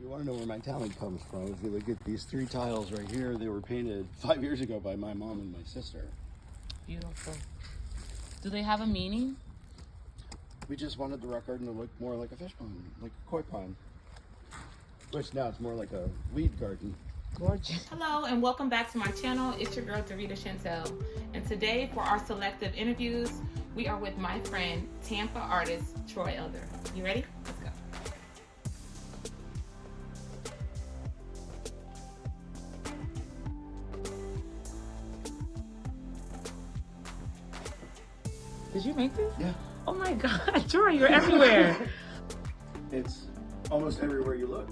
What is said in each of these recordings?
You want to know where my talent comes from? If you look at these 3 tiles right here, they were painted 5 years ago by my mom and my sister. Beautiful. Do they have a meaning? We just wanted the rock garden to look more like a fish pond, like a koi pond. Which now it's more like a weed garden. Gorgeous. Hello and welcome back to my channel. It's your girl Dorita Chantel. And today for our selective interviews, we are with my friend, Tampa artist, Troy Elder. You ready? Let's go. Did you make this? Yeah. Oh my God, Troy, you're everywhere. It's almost everywhere you look.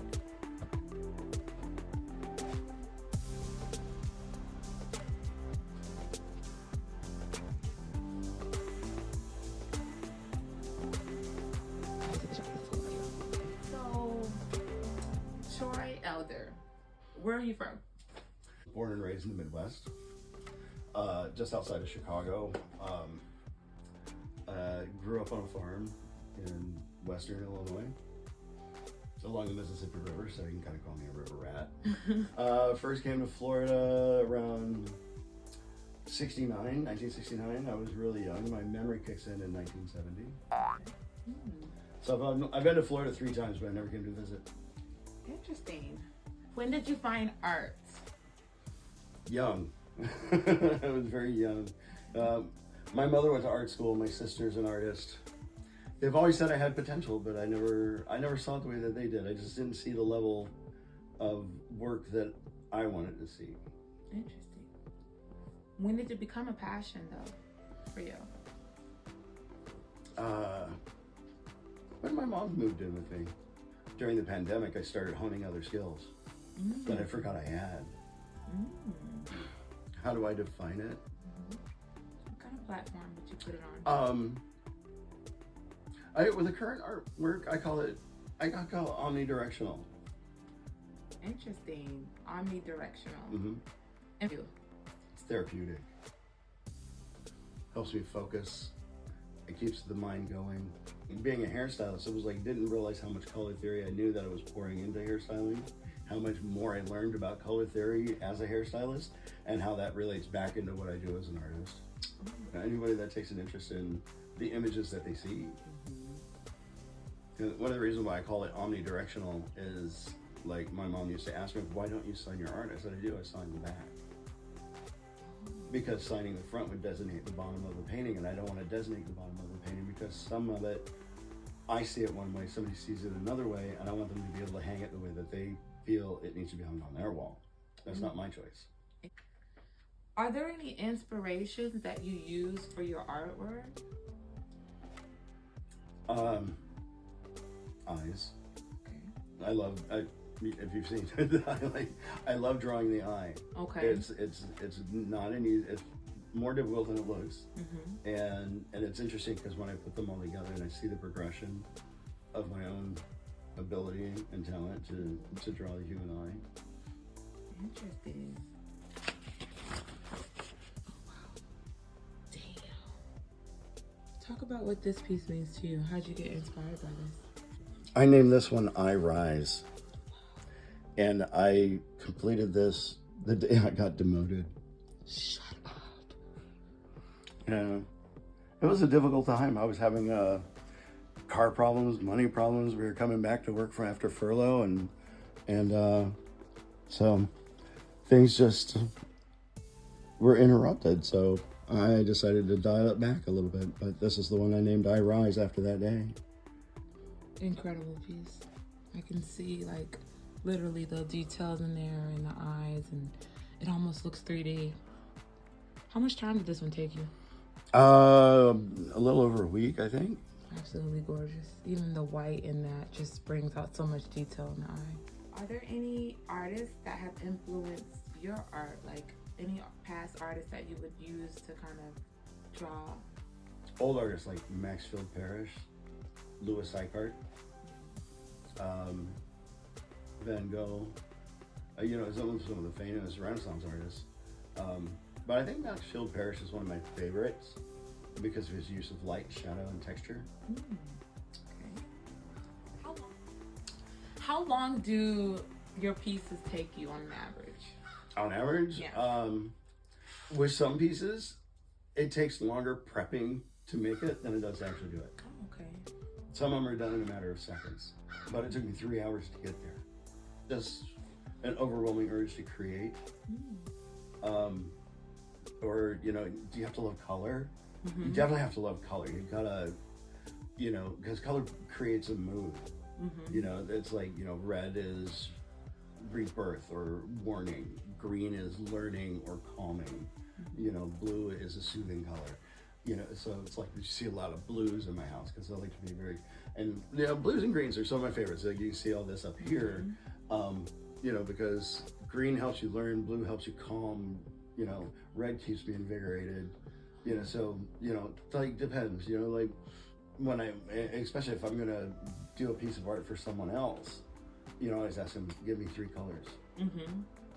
So, Troy Elder, where are you from? Born and raised in the Midwest, just outside of Chicago. Grew up on a farm in western Illinois, along the Mississippi River, so you can kind of call me a river rat. First came to Florida around 1969. I was really young. My memory kicks in 1970. So I've been to Florida 3 times, but I never came to visit. Interesting. When did you find art? Young. I was very young. My mother went to art school. My sister's an artist. They've always said I had potential, but I never saw it the way that they did. I just didn't see the level of work that I wanted to see. Interesting. When did it become a passion, though, for you? When my mom moved in with me during the pandemic, I started honing other skills that I forgot I had. How do I define it? What kind of platform did you put it on? With the current artwork, I call it omnidirectional. Interesting. Omnidirectional. And you? It's therapeutic. Helps me focus. It keeps the mind going. Being a hairstylist, it was like, didn't realize how much color theory I knew that I was pouring into hairstyling, how much more I learned about color theory as a hairstylist, and how that relates back into what I do as an artist. Anybody that takes an interest in the images that they see. One of the reasons why I call it omnidirectional is, like, my mom used to ask me, why don't you sign your art? I said, I do, I sign the back. Because signing the front would designate the bottom of the painting, and I don't want to designate the bottom of the painting because some of it, I see it one way, somebody sees it another way, and I want them to be able to hang it the way that they feel it needs to be hung on their wall. That's not my choice. Are there any inspirations that you use for your artwork? Eyes. Okay. If you've seen it, I love drawing the eye. Okay. It's not an easy, it's more difficult than it looks. And it's interesting because when I put them all together and I see the progression of my own ability and talent to draw the human eye. Interesting. Oh wow. Damn. Talk about what this piece means to you. How'd you get inspired by this? I named this one I Rise. And I completed this the day I got demoted. Shut up. Yeah. It was a difficult time. I was having car problems, money problems. We were coming back to work from after furlough, and so things just were interrupted. So I decided to dial it back a little bit. But this is the one I named I Rise after that day. Incredible piece. I can see, like, literally the details in there and the eyes, and it almost looks 3D. How much time did this one take you? A little over a week, I think. Absolutely gorgeous. Even the white in that just brings out so much detail in the eye. Are there any artists that have influenced your art? Like any past artists that you would use to kind of draw? Old artists like Maxfield Parrish, Louis Sykart, Van Gogh, some of the famous Renaissance artists. But I think Maxfield Parrish is one of my favorites because of his use of light, shadow, and texture. Okay. How long do your pieces take you on average? On average? Yeah. With some pieces, it takes longer prepping to make it than it does to actually do it. Oh, okay. Some of them are done in a matter of seconds, but it took me 3 hours to get there. Just an overwhelming urge to create. Or, you know, do you have to love color? You definitely have to love color. You gotta, you know, because color creates a mood. You know, it's like, you know, red is rebirth or warning. Green is learning or calming. You know, blue is a soothing color. You know, so it's like you see a lot of blues in my house because I like to be very, and you know, blues and greens are some of my favorites. Like you can see all this up here, you know, because green helps you learn, blue helps you calm, you know, red keeps me invigorated, you know, so, you know, it like depends, you know, like when especially if I'm gonna do a piece of art for someone else, you know, I always ask them, give me 3 colors.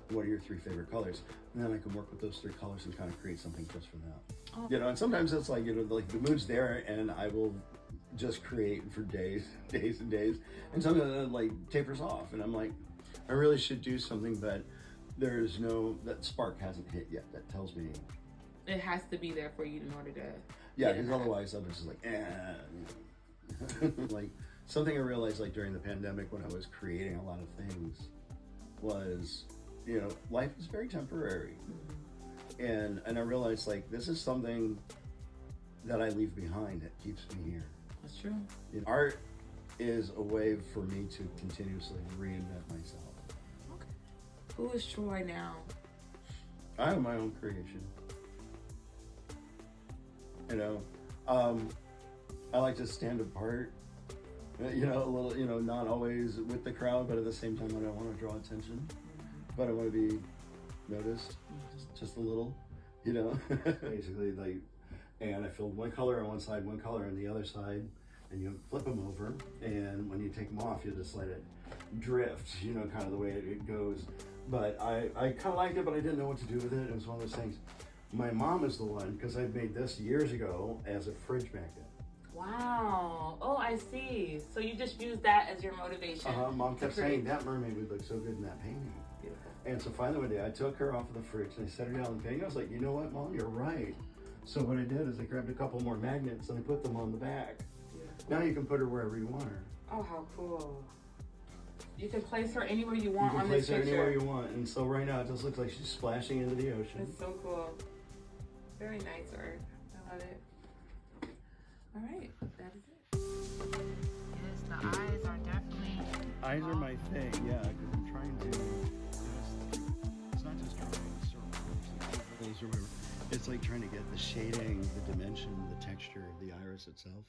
What are your 3 favorite colors? And then I can work with those 3 colors and kind of create something just for them. Oh. You know, and sometimes it's like, you know, like the mood's there and I will just create for days and days. And sometimes it like tapers off and I'm like, I really should do something, but there's no, that spark hasn't hit yet. That tells me. It has to be there for you in order to. Yeah, because otherwise I'm just like, like something I realized like during the pandemic when I was creating a lot of things was, you know, life is very temporary. And I realized like this is something that I leave behind that keeps me here. That's true. You know, art is a way for me to continuously reinvent myself. Okay. Who is Troy now? I am my own creation. You know, I like to stand apart. You know, a little, you know, not always with the crowd, but at the same time, I don't want to draw attention. But I want to be noticed, just a little, you know. Basically, like, and I filled one color on one side, one color on the other side, and you flip them over, and when you take them off, you just let it drift, you know, kind of the way it goes. But I kind of liked it, but I didn't know what to do with it. It was one of those things. My mom is the one, because I made this years ago as a fridge magnet. Wow. Oh, I see. So you just used that as your motivation. Mom kept saying that mermaid would look so good in that painting. Beautiful. And so finally one day I took her off of the fridge and I set her down on the painting. I was like, you know what, Mom, you're right. So what I did is I grabbed a couple more magnets and I put them on the back. Beautiful. Now you can put her wherever you want her. Oh, how cool. You can place her anywhere you want on You this can place her picture. anywhere you want. And so right now it just looks like she's splashing into the ocean. It's so cool. Very nice art. I love it. All right, that is it. Yes, the eyes are definitely. Eyes are my thing, yeah, because I'm trying to. It's not just drawing circles or whatever. It's like trying to get the shading, the dimension, the texture of the iris itself.